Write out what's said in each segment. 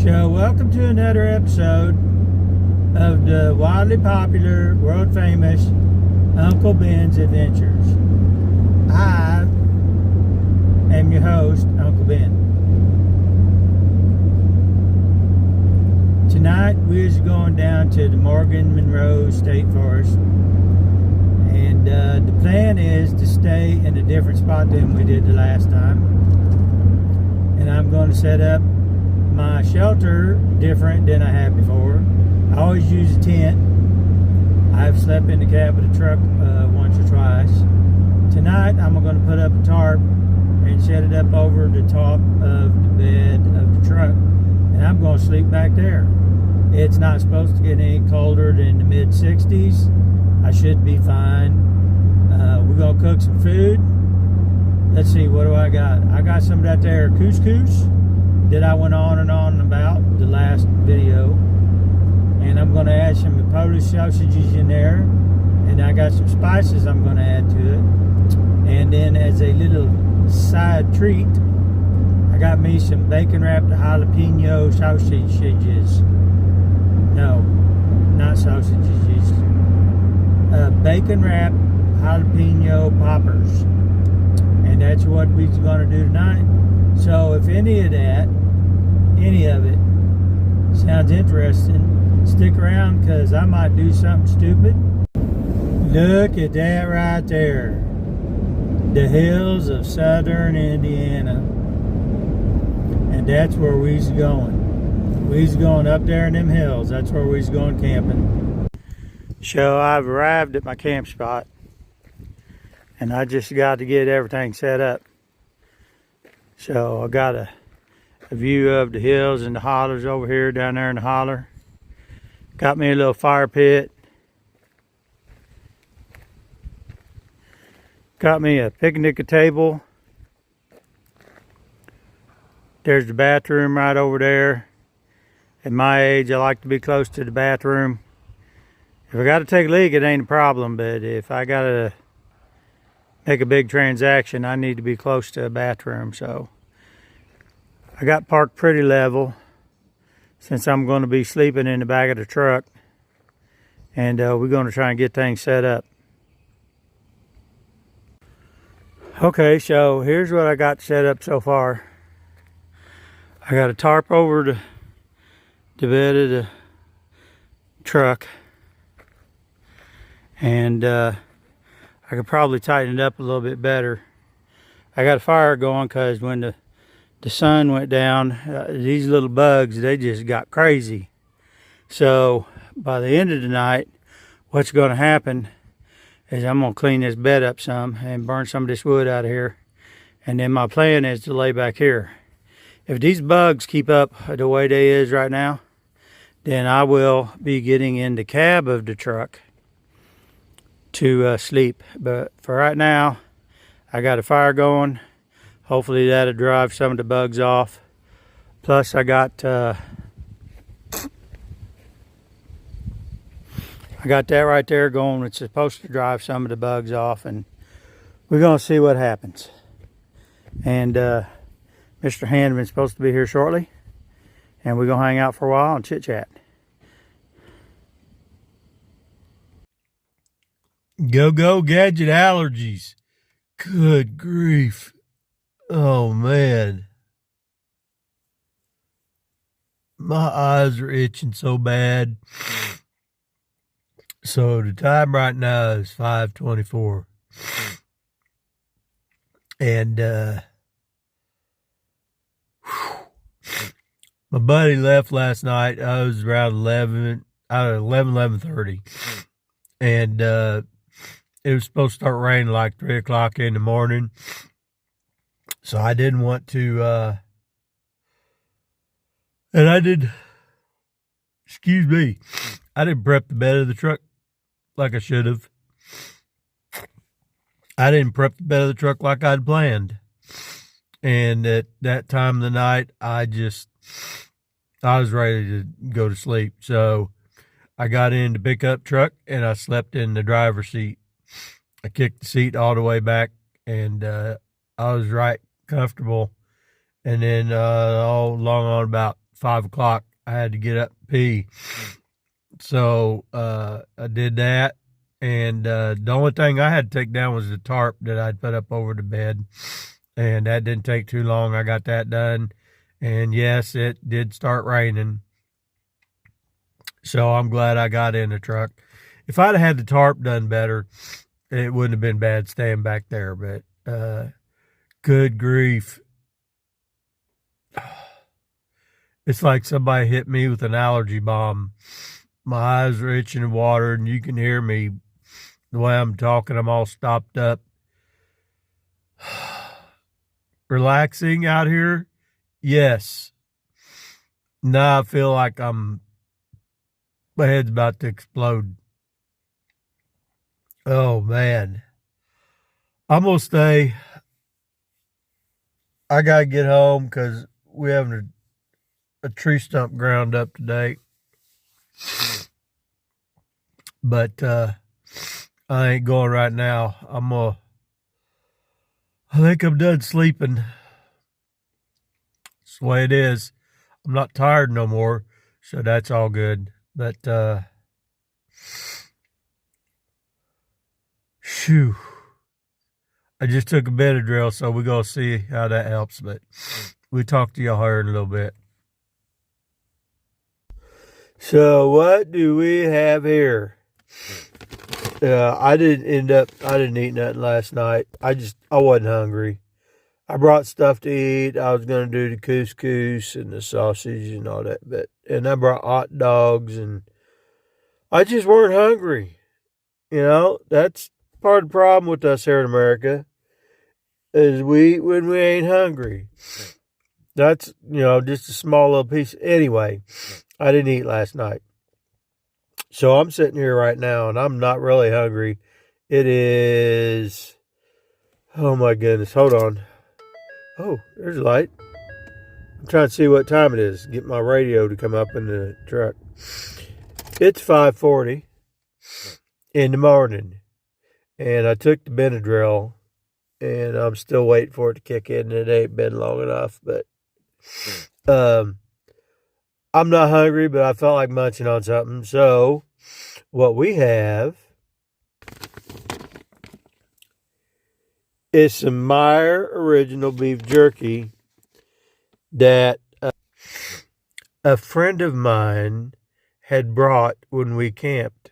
So, welcome to another episode of the widely popular, world famous Uncle Ben's Adventures. I am your host, Uncle Ben. Tonight we're going down to the Morgan Monroe State Forest, and the plan is to stay in a different spot than we did the last time. And I'm going to set up my shelter different than I have before. I always use a tent. I've slept in the cab of the truck once or twice. Tonight I'm going to put up a tarp and set it up over the top of the bed of the truck, and I'm going to sleep back there. It's not supposed to get any colder than the mid 60s. I should be fine. We're going to cook some food. Let's see, what do I got? I got some of that there couscous that I went on and on about the last video, and I'm going to add some Polish sausages in there, and I got some spices I'm going to add to it. And then as a little side treat, I got me some bacon wrapped jalapeno sausages. No, not sausages. Bacon wrapped jalapeno poppers, and that's what we're going to do tonight. So if any of it sounds interesting, stick around, because I might do something stupid. Look at that right there. The hills of southern Indiana. And that's where we's going. We's going up there in them hills. That's where we's going camping. So I've arrived at my camp spot, and I just got to get everything set up. So I got a view of the hills and the hollers over here, down there in the holler. Got me a little fire pit. Got me a picnic table. There's the bathroom right over there. At my age, I like to be close to the bathroom. If I got to take a leak, it ain't a problem, but if I got to make a big transaction, I need to be close to a bathroom. So I got parked pretty level, since I'm going to be sleeping in the back of the truck, and we're going to try and get things set up. Okay, so here's what I got set up so far. I got a tarp over the bed of the truck, and I could probably tighten it up a little bit better. I got a fire going because when the sun went down, these little bugs, they just got crazy. So by the end of the night, what's going to happen is I'm going to clean this bed up some and burn some of this wood out of here. And then my plan is to lay back here. If these bugs keep up the way they is right now, then I will be getting in the cab of the truck to sleep. But for right now, I got a fire going. Hopefully that'll drive some of the bugs off. Plus I got that right there going. It's supposed to drive some of the bugs off, and we're going to see what happens. And Mr. Hanneman's supposed to be here shortly, and we're going to hang out for a while and chit chat. Go gadget allergies. Good grief. Oh man, my eyes are itching so bad. So the time right now is 5:24, and my buddy left last night. I was around 11:30, and it was supposed to start raining like 3 o'clock in the morning. So I didn't want to, and I didn't prep the bed of the truck like I should have. I didn't prep the bed of the truck like I'd planned. And at that time of the night, I was ready to go to sleep. So I got in the pickup truck and I slept in the driver's seat. I kicked the seat all the way back, and I was right comfortable. And then all along on about 5 o'clock, I had to get up and pee. So I did that. And the only thing I had to take down was the tarp that I'd put up over the bed. And that didn't take too long. I got that done. And yes, it did start raining. So I'm glad I got in the truck. If I'd have had the tarp done better, it wouldn't have been bad staying back there. But good grief. It's like somebody hit me with an allergy bomb. My eyes are itching and water, and you can hear me the way I'm talking. I'm all stopped up. Relaxing out here? Yes. Now I feel like my head's about to explode. Oh, man. I'm going to stay. I got to get home because we're having a tree stump ground up today. But I ain't going right now. I think I'm done sleeping. That's the way it is. I'm not tired no more, so that's all good. But shoo. I just took a Benadryl, so we're going to see how that helps. But we'll talk to y'all here in a little bit. So what do we have here? I didn't eat nothing last night. I wasn't hungry. I brought stuff to eat. I was going to do the couscous and the sausage and all that. And I brought hot dogs, and I just weren't hungry. You know, that's part of the problem with us here in America, is when we ain't hungry. That's, just a small little piece. Anyway, I didn't eat last night. So I'm sitting here right now, and I'm not really hungry. It is, oh my goodness, hold on. Oh, there's a light. I'm trying to see what time it is. Get my radio to come up in the truck. It's 5:40 in the morning, and I took the Benadryl, and I'm still waiting for it to kick in. It ain't been long enough, but I'm not hungry, but I felt like munching on something. So what we have is some Meyer original beef jerky that a friend of mine had brought when we camped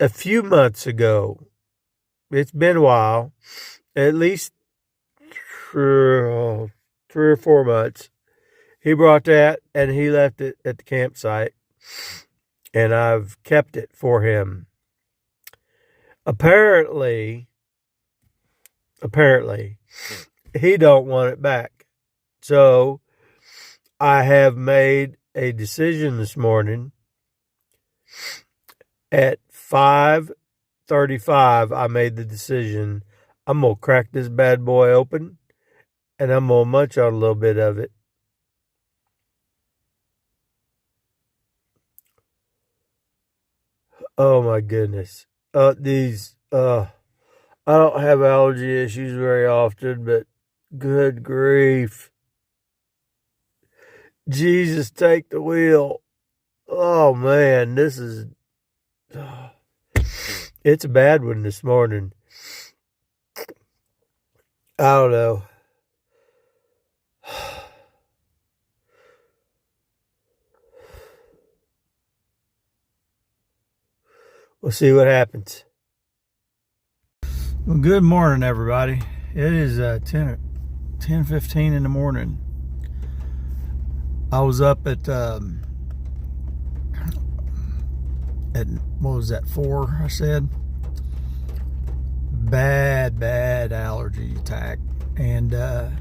a few months ago. It's been a while, at least 3 or 4 months. He brought that, and he left it at the campsite, and I've kept it for him. Apparently, he don't want it back. So I have made a decision this morning. At 5:35, I made the decision. I'm going to crack this bad boy open, and I'm going to munch on a little bit of it. Oh my goodness. I don't have allergy issues very often, but good grief. Jesus, take the wheel. Oh man, it's a bad one this morning. I don't know. We'll see what happens. Well, good morning, everybody. It is 10:15 in the morning. I was up at what was that, 4, I said? Bad allergy attack. And I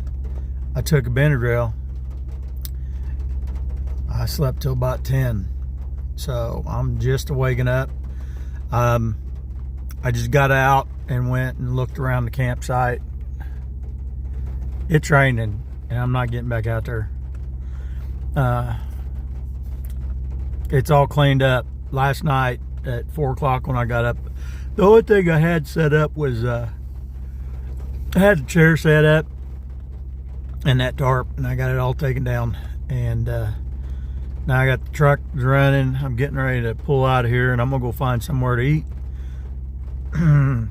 took a Benadryl. I slept till about 10. So I'm just waking up. I just got out and went and looked around the campsite. It's raining, and I'm not getting back out there. It's all cleaned up. Last night at 4 o'clock when I got up, the only thing I had set up was I had the chair set up and that tarp, and I got it all taken down. And now I got the truck running. I'm getting ready to pull out of here, and I'm gonna go find somewhere to eat. And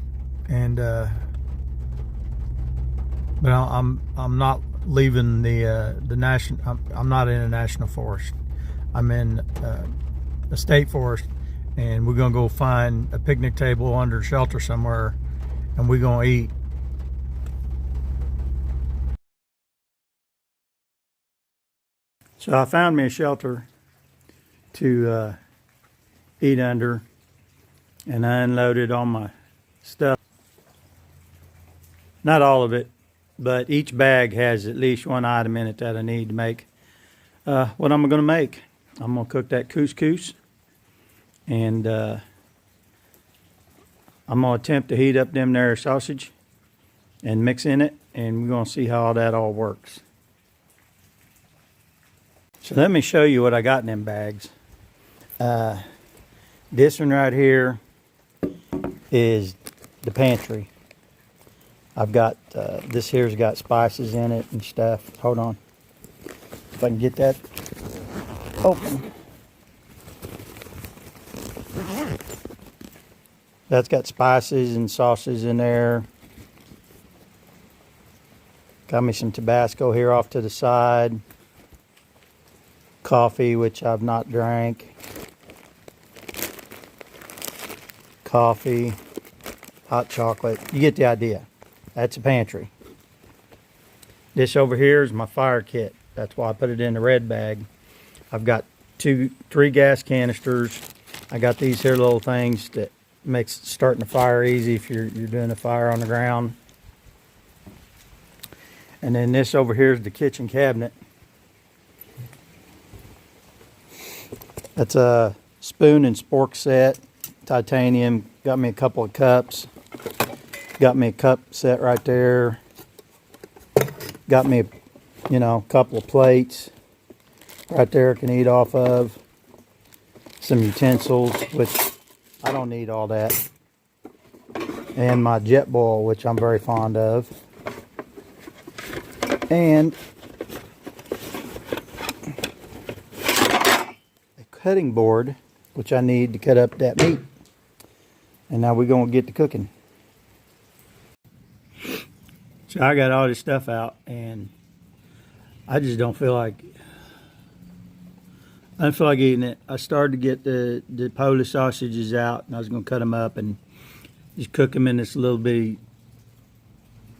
but I'm not leaving the national. I'm not in a national forest. I'm in a state forest, and we're gonna go find a picnic table under shelter somewhere, and we're gonna eat. So I found me a shelter to eat under, and I unloaded all my stuff. Not all of it, but each bag has at least one item in it that I need to make what I'm going to make. I'm going to cook that couscous, and I'm going to attempt to heat up them there sausage and mix in it, and we're going to see how that all works. So let me show you what I got in them bags. This one right here is the pantry. I've got, this here's got spices in it and stuff. Hold on. If I can get that open. That's got spices and sauces in there. Got me some Tabasco here off to the side. Coffee, which I've not drank. Coffee. Hot chocolate. You get the idea. That's a pantry. This over here is my fire kit. That's why I put it in the red bag. I've got 3 gas canisters. I got these here little things that makes starting a fire easy if you're doing a fire on the ground. And then this over here is the kitchen cabinet. That's a spoon and spork set, titanium. Got me a couple of cups. Got me a cup set right there. Got me, a couple of plates right there I can eat off of. Some utensils, which I don't need all that. And my jet boil, which I'm very fond of. And a cutting board, which I need to cut up that meat. And now we're going to get to cooking. So I got all this stuff out, and I just don't feel like eating it. I started to get the Polish sausages out, and I was going to cut them up and just cook them in this little bitty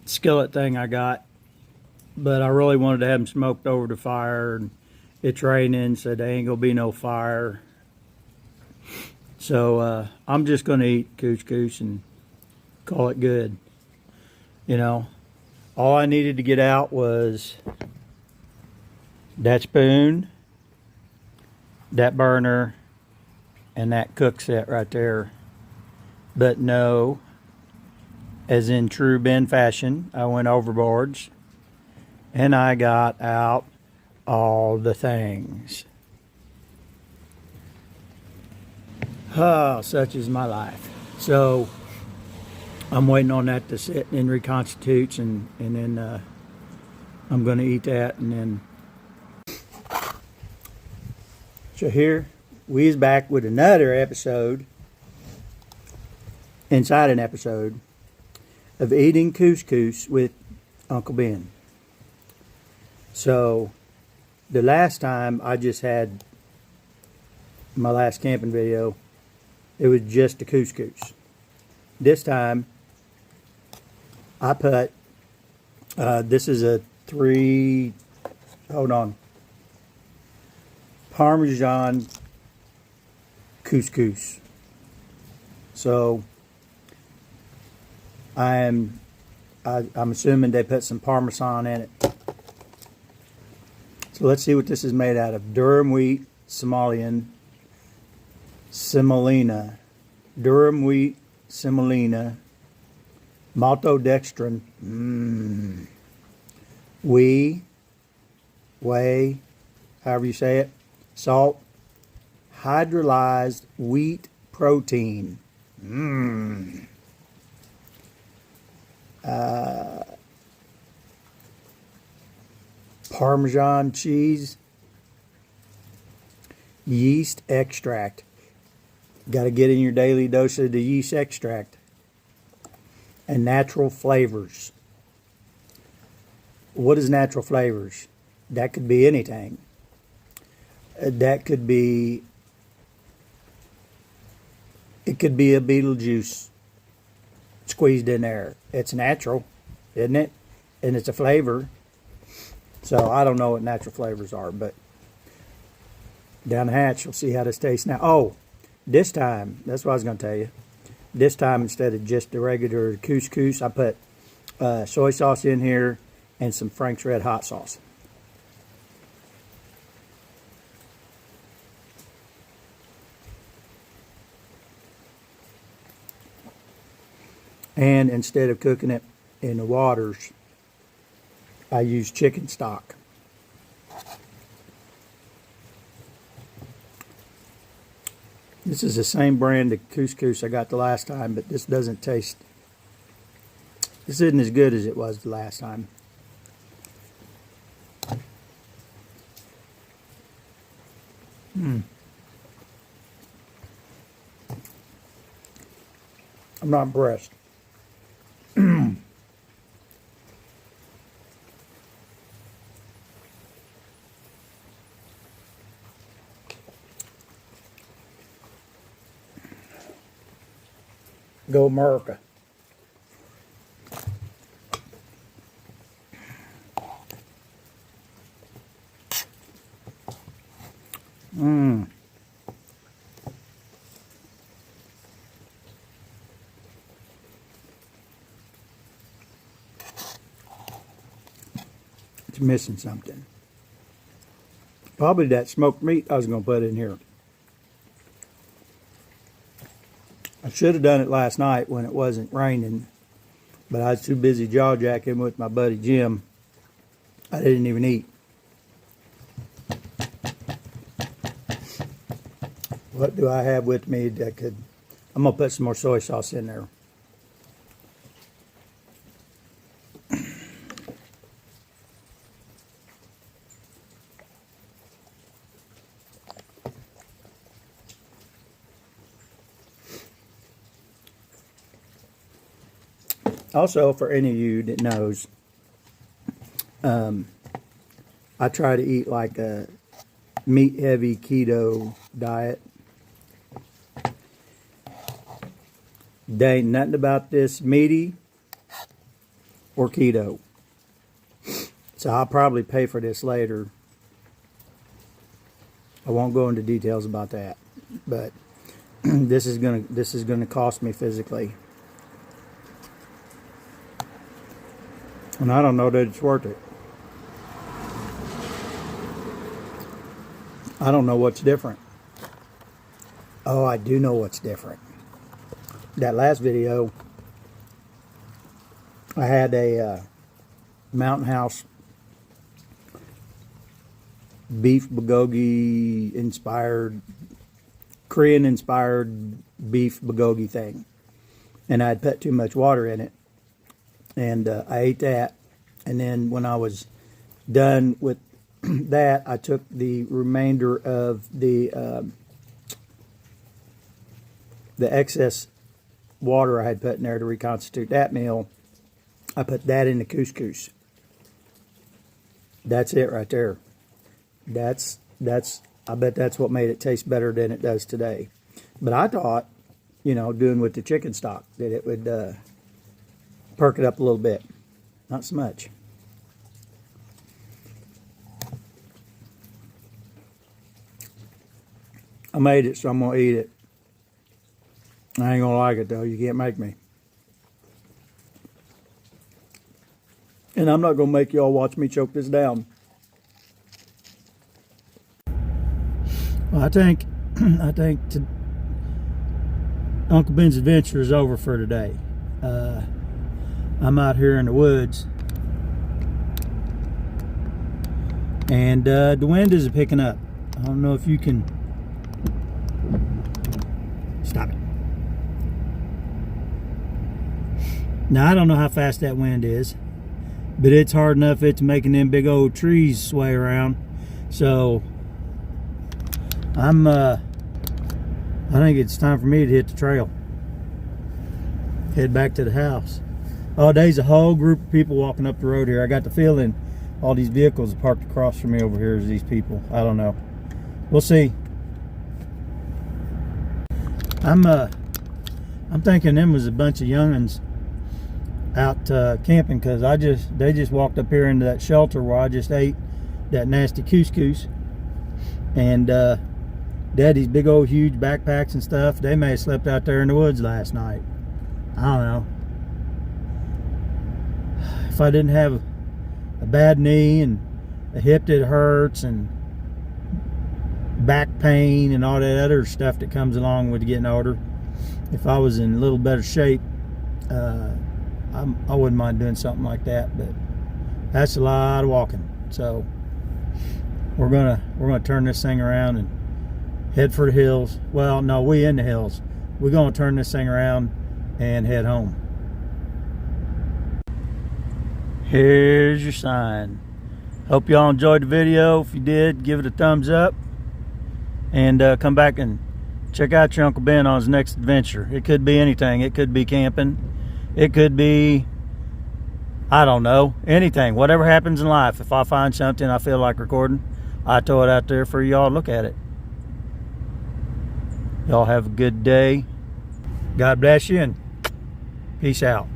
skillet thing I got. But I really wanted to have them smoked over the fire, and it's raining, so there ain't going to be no fire. So I'm just going to eat couscous and call it good. All I needed to get out was that spoon, that burner, and that cook set right there. But no, as in true Ben fashion, I went overboard and I got out all the things. Oh, such is my life. So I'm waiting on that to sit and reconstitute, and then I'm going to eat that, and then. So here we is back with another episode, inside an episode, of eating couscous with Uncle Ben. So the last time I just had my last camping video, it was just the couscous. This time I put, this is a Parmesan couscous. So I'm assuming they put some Parmesan in it. So let's see what this is made out of. Durum wheat, semolina. Durum wheat, semolina. Maltodextrin. Whey, however you say it. Salt. Hydrolyzed wheat protein. Parmesan cheese. Yeast extract. Got to get in your daily dose of the yeast extract. And natural flavors. What is natural flavors? That could be anything. That could be, it could be a Beetlejuice squeezed in there. It's natural, isn't it? And it's a flavor. So I don't know what natural flavors are, but down the hatch, you'll see how this tastes now. Oh, this time, that's what I was going to tell you. This time, instead of just the regular couscous, I put soy sauce in here and some Frank's Red Hot sauce. And instead of cooking it in the waters, I use chicken stock. This is the same brand of couscous I got the last time, but this doesn't taste, this isn't as good as it was the last time. I'm not impressed. Go America. It's missing something. Probably that smoked meat I was going to put in here. I should have done it last night when it wasn't raining, but I was too busy jaw jacking with my buddy Jim. I didn't even eat. What do I have with me that could, I'm going to put some more soy sauce in there. Also, for any of you that knows, I try to eat like a meat-heavy keto diet. There ain't nothing about this meaty or keto. So I'll probably pay for this later. I won't go into details about that, but this is gonna cost me physically. And I don't know that it's worth it. I don't know what's different. Oh, I do know what's different. That last video, I had a Mountain House beef bulgogi inspired, Korean inspired beef bulgogi thing. And I had put too much water in it. And I ate that, and then when I was done with that, I took the remainder of the excess water I had put in there to reconstitute that meal. I put that in the couscous. That's it right there. That's I bet that's what made it taste better than it does today. But I thought, you know, doing with the chicken stock, that it would perk it up a little bit. Not so much. I made it, so I'm going to eat it. I ain't going to like it, though. You can't make me. And I'm not going to make y'all watch me choke this down. Well, I think Uncle Ben's adventure is over for today. I'm out here in the woods, and the wind is picking up. I don't know if you can stop it. Now, I don't know how fast that wind is, but it's hard enough it's making them big old trees sway around. So I think it's time for me to hit the trail. Head back to the house. Oh, there's a whole group of people walking up the road here. I got the feeling all these vehicles are parked across from me over here is these people. I don't know. We'll see. I'm thinking them was a bunch of young'uns out camping, because they just walked up here into that shelter where I just ate that nasty couscous, and they had these big old huge backpacks and stuff. They may have slept out there in the woods last night. I don't know. If I didn't have a bad knee and a hip that hurts and back pain and all that other stuff that comes along with getting older, if I was in a little better shape, I wouldn't mind doing something like that. But that's a lot of walking. So we're gonna turn this thing around and head for the hills. Well, no, we in the hills. We're gonna turn this thing around and head home. Here's your sign. Hope y'all enjoyed the video. If you did, give it a thumbs up, and come back and check out your Uncle Ben on his next adventure. It could be anything. It could be camping. It could be, I don't know, anything. Whatever happens in life. If I find something I feel like recording, I throw it out there for y'all to look at it. Y'all have a good day. God bless you, and peace out.